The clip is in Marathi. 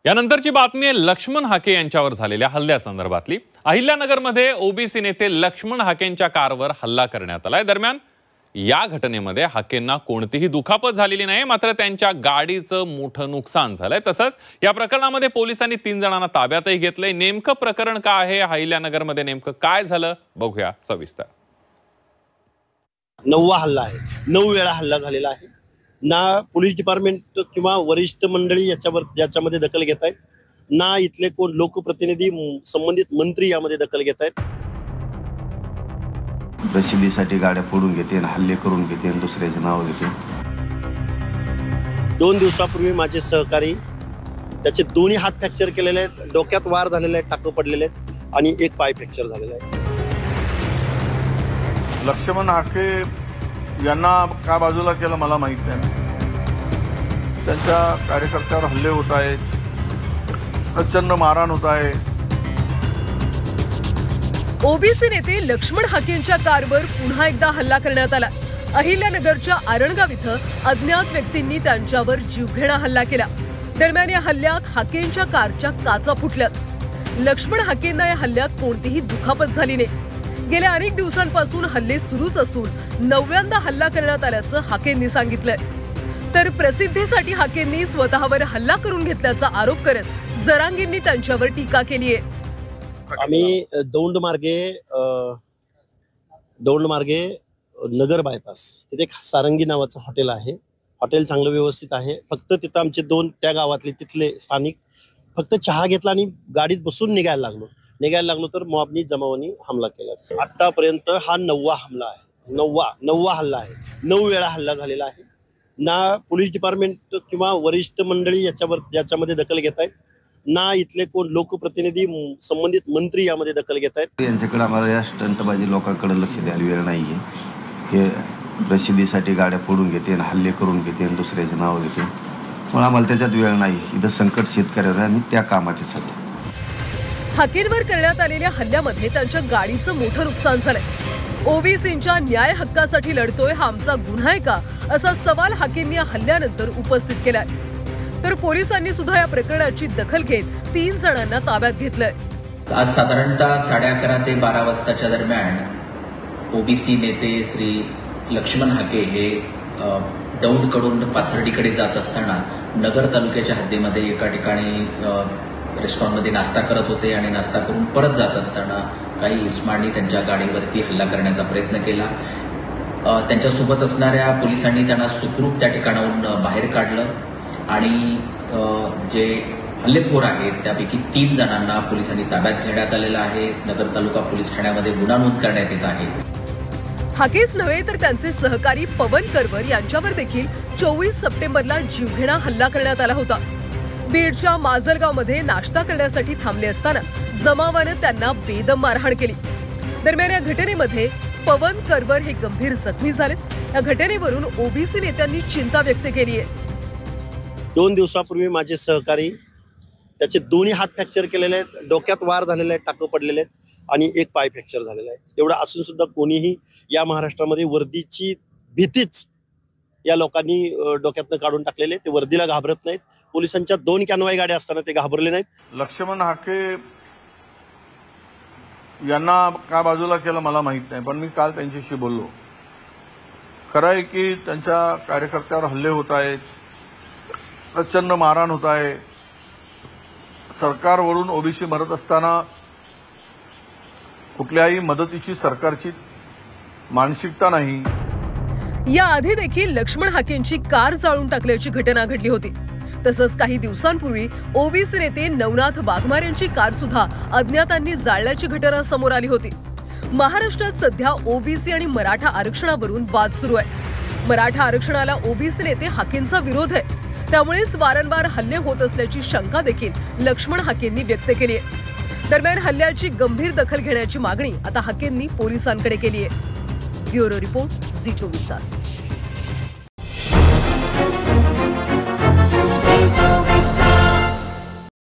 यानंतरची बातमी आहे लक्ष्मण हाके यांच्यावर झालेल्या हल्ल्यासंदर्भातली। अहिल्यानगरमध्ये ओबीसी नेते लक्ष्मण हाकेंच्या कारवर हल्ला करण्यात आलाय। दरम्यान या घटनेमध्ये हाकेंना कोणतीही दुखापत झालेली नाही, मात्र त्यांच्या गाडीचं मोठं नुकसान झालंय। तसंच या प्रकरणामध्ये पोलिसांनी 3 जणांना ताब्यातही घेतलंय। नेमकं प्रकरण काय आहे, अहिल्यानगरमध्ये नेमकं काय झालं बघूया सविस्तर। 9वा हल्ला आहे, 9 वेळा हल्ला झालेला आहे। ना पोलीस डिपार्टमेंट किंवा वरिष्ठ मंडळी याच्यामध्ये दखल घेत आहेत, ना इथले कोण लोकप्रतिनिधी संबंधित मंत्री यामध्ये दखल घेत आहेत। प्रसिद्धीसाठी गाड्या फोडून घेते, हल्ले करून घेते, दुसऱ्याचे नाव घेते। 2 दिवसापूर्वी माझे सहकारी त्याचे दोन्ही हात फ्रॅक्चर केलेले आहेत, डोक्यात वार झालेले आहेत, टाकं पडलेले आहेत आणि एक पाय फ्रॅक्चर झालेला आहे। लक्ष्मण हाके यांना का बाजूला केलं मला माहित नाही। त्यांच्या कार्यकर्त्यावर हल्ले होत आहेत, प्रचंड मारहाण होत आहे। ओबीसी नेते लक्ष्मण हाकेंच्या कारवर पुन्हा एकदा हल्ला करण्यात आला। अहिल्यानगरच्या आरणगाव इथं अज्ञात व्यक्तींनी त्यांच्यावर जीवघेणा हल्ला केला। दरम्यान या हल्ल्यात हाकेंच्या कारच्या काचा फुटल्यात। लक्ष्मण हाकेंना या हल्ल्यात कोणतीही दुखापत झाली नाही। गेल्या अनेक दिवसांपासून हल्ले सुरूच असून 9व्यांदा हल्ला करण्यात आल्याचं हाकेंनी सांगितलंय। तर प्रसिद्धीसाठी हाकेंनी स्वतःवर हल्ला करून घेतल्याचा आरोप करत जरांगींनी त्यांच्यावर टीका केली आहे। आम्ही दौंड मार्गे नगर बायपास तिथे एक सारंगी नावाचं हॉटेल आहे। हॉटेल चांगलं व्यवस्थित आहे, फक्त तिथं आमचे 2 त्या गावातले तिथले स्थानिक फक्त चहा घेतला आणि गाडीत बसून निघायला लागलो तर मॉबनी जमावानी हमला केला। आतापर्यंत हा 9वा हमला आहे, 9वा हल्ला आहे। 9 वेळा हल्ला झालेला आहे। ना पोलीस डिपार्टमेंट किंवा वरिष्ठ मंडळी याच्यामध्ये दखल घेत आहेत, ना इथले कोण लोकप्रतिनिधी संबंधित मंत्री यामध्ये दखल घेत आहेत। यांच्याकडे आम्हाला या स्टंटबाजी लोकांकडे लक्ष द्यायला वेळ नाहीये। हे प्रसिद्धीसाठी गाड्या फोडून घेते, हल्ले करून घेते, दुसऱ्याचे नाव घेते, पण आम्हाला त्याच्यात वेळ नाही। इथं संकट शेतकऱ्यावर आहे आणि त्या कामाचे सध्या हाकेंवर करण्यात आलेल्या हल्ल्यामध्ये त्यांच्या गाडीचं मोठं नुकसान झालंय। ओबीसींच्या न्याय हक्कासाठी लढतोय हा आमचा गुन्हा आहे का, असा सवाल हाकेंनी या हल्ल्यानंतर उपस्थित केलाय। तर पोलिसांनी सुद्धा या प्रकरणाची दखल घेत 3 जणांना ताब्यात घेतलंय। आज साधारणतः 11:30 ते 12 वाजताच्या दरम्यान ओबीसी नेते श्री लक्ष्मण हाके हे दौंडकडून पाथर्डीकडे जात असताना नगर तालुक्याच्या हद्दीमध्ये एका ठिकाणी रेस्टॉरंटमध्ये नाश्ता करत होते आणि नाश्ता करून परत जात असताना काही इस्मांनी त्यांच्या गाडीवरती हल्ला करण्याचा प्रयत्न केला। त्यांच्यासोबत असणाऱ्या पोलिसांनी त्यांना सुखरूप त्या ठिकाणाहून बाहेर काढलं आणि जे हल्लेखोर आहेत त्यापैकी 3 जणांना पोलिसांनी ताब्यात घेण्यात आलेलं आहे। नगर तालुका पोलीस ठाण्यामध्ये गुन्हा नोंद करण्यात येत आहे। हाकेच नव्हे तर त्यांचे सहकारी पवन करवर यांच्यावर देखील 24 सप्टेंबरला जीवघेणा हल्ला करण्यात आला होता। बीडच्या माजलगावमध्ये नाश्ता करण्यासाठी थांबले असताना जमावानं त्यांना बेदम मारहाण केली। दरम्यान या घटनेमध्ये पवन करवर हे गंभीर जखमी झाले। या घटनेवरून ओबीसी नेत्यांनी चिंता व्यक्त केली आहे। 2 दिवसापूर्वी माझे सहकारी त्याचे दोन्ही हात फ्रॅक्चर केलेले आहेत, डोक्यात वार झालेले आहेत, टाकं पडलेले आहेत आणि एक पाय फ्रॅक्चर झालेला आहे। एवढं असून सुद्धा कोणीही या महाराष्ट्रामध्ये वर्दीची भीतीच या लोकांनी डोक्यातनं काढून टाकलेले। ते वर्दीला घाबरत नाहीत। पोलिसांच्या 2 कॅनवाई गाड्या असताना ते घाबरले नाहीत। लक्ष्मण हाके यांना का बाजूला केलं मला माहित नाही, पण मी काल त्यांच्याशी बोललो। खरं आहे की त्यांच्या कार्यकर्त्यावर हल्ले होत आहेत, प्रचंड मारहाण होत आहे। सरकारवरून ओबीसी मरत असताना कुठल्याही मदतीची सरकारची मानसिकता नाही। या आधी देखील लक्ष्मण हाकेंची कार जाळून टाकल्याची घटना घडली होती। तसंच काही दिवसांपूर्वी ओबीसी नेते नवनाथ वाघमार यांची कार सुद्धा अज्ञातांनी जाळल्याची घटना समोर आली होती। महाराष्ट्रात सध्या ओबीसी आणि मराठा आरक्षणावरून वाद सुरू आहे। मराठा आरक्षणाला ओबीसी नेते हाकेंचा विरोध आहे, त्यामुळेच वारंवार हल्ले होत असल्याची शंका देखील लक्ष्मण हाकेंनी व्यक्त केली आहे। दरम्यान हल्ल्याची गंभीर दखल घेण्याची मागणी आता हाकेंनी पोलिसांकडे केली आहे। ब्युरो रिपोर्ट, झी 24 तास।